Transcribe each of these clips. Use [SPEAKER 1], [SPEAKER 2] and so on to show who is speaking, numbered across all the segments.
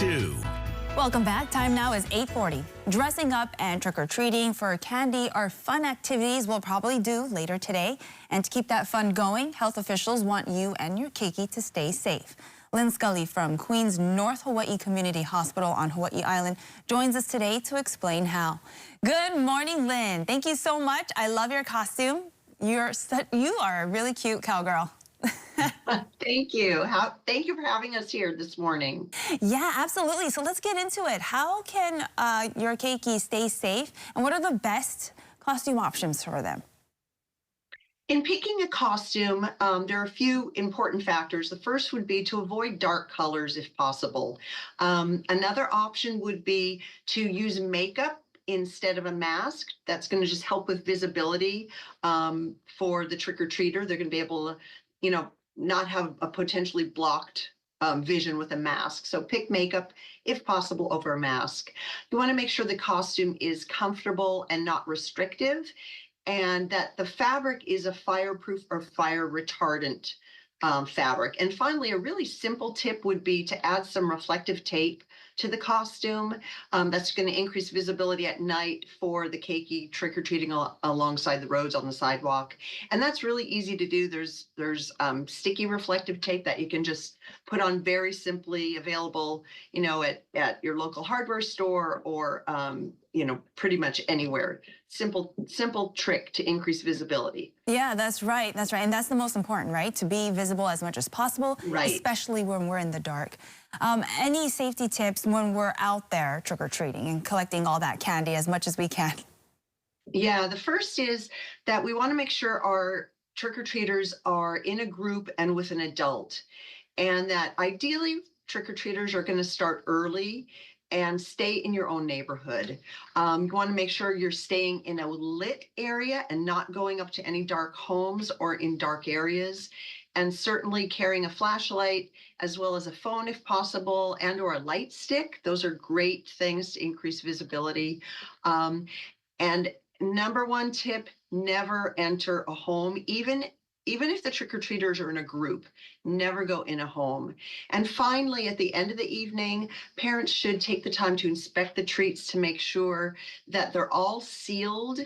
[SPEAKER 1] 2.
[SPEAKER 2] Welcome back. Time now is 8:40. Dressing up and trick-or-treating for candy are fun activities we'll probably do later today. And to keep that fun going, health officials want you and your keiki to stay safe. Lynn Scully from Queens North Hawaii Community Hospital on Hawaii Island joins us today to explain how. Good morning, Lynn. Thank you so much. I love your costume. You are a really cute cowgirl.
[SPEAKER 3] Thank you. Thank you for having us here this morning.
[SPEAKER 2] Yeah, absolutely. So let's get into it. How can your keiki stay safe, and what are the best costume options for them?
[SPEAKER 3] In picking a costume, there are a few important factors. The first would be to avoid dark colors if possible. Another option would be to use makeup instead of a mask. That's going to just help with visibility for the trick-or-treater. They're going to be able to, not have a potentially blocked vision with a mask. So pick makeup, if possible, over a mask. You want to make sure the costume is comfortable and not restrictive, and that the fabric is a fireproof or fire retardant fabric. And finally, a really simple tip would be to add some reflective tape to the costume. That's going to increase visibility at night for the keiki trick-or-treating alongside the roads on the sidewalk. And that's really easy to do. There's sticky reflective tape that you can just put on, very simply available, at your local hardware store or, pretty much anywhere. Simple trick to increase visibility.
[SPEAKER 2] Yeah, that's right. That's right. And that's the most important, right? To be visible as much as possible,
[SPEAKER 3] right,
[SPEAKER 2] especially when we're in the dark. Any safety tips when we're out there trick-or-treating and collecting all that candy as much as we can?
[SPEAKER 3] Yeah, the first is that we want to make sure our trick-or-treaters are in a group and with an adult, and that ideally trick-or-treaters are going to start early and stay in your own neighborhood. You want to make sure you're staying in a lit area and not going up to any dark homes or in dark areas. And certainly carrying a flashlight as well as a phone if possible, and or a light stick. Those are great things to increase visibility. And number one tip, never enter a home, even if the trick-or-treaters are in a group. Never go in a home. And finally, at the end of the evening, parents should take the time to inspect the treats to make sure that they're all sealed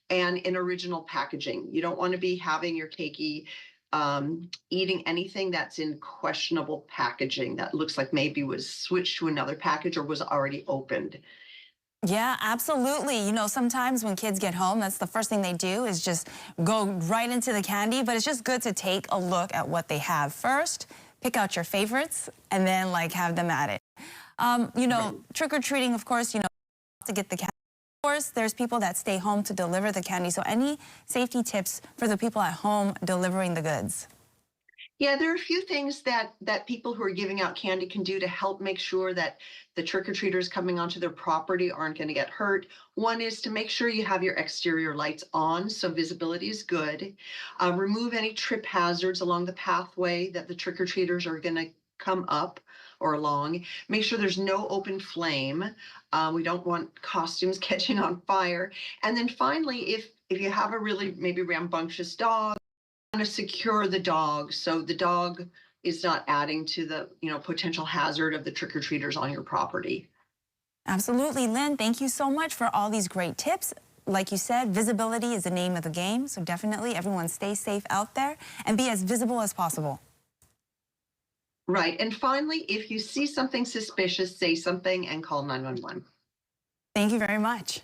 [SPEAKER 3] and in original packaging. You don't want to be having your keiki eating anything that's in questionable packaging that looks like maybe was switched to another package or was already opened.
[SPEAKER 2] Yeah, absolutely. Sometimes when kids get home, that's the first thing they do is just go right into the candy. But it's just good to take a look at what they have first, pick out your favorites, and then have them at it. Trick-or-treating, of course, to get the candy. Of course, there's people that stay home to deliver the candy. So any safety tips for the people at home delivering the goods?
[SPEAKER 3] Yeah, there are a few things that people who are giving out candy can do to help make sure that the trick-or-treaters coming onto their property aren't going to get hurt. One is to make sure you have your exterior lights on so visibility is good. Remove any trip hazards along the pathway that the trick-or-treaters are going to come up or along. Make sure there's no open flame. We don't want costumes catching on fire. And then finally, if you have a really maybe rambunctious dog, want to secure the dog so the dog is not adding to the potential hazard of the trick-or-treaters on your property.
[SPEAKER 2] Absolutely, Lynn. Thank you so much for all these great tips. Like you said, visibility is the name of the game. So definitely everyone stay safe out there and be as visible as possible.
[SPEAKER 3] Right. And finally, if you see something suspicious, say something and call 911.
[SPEAKER 2] Thank you very much.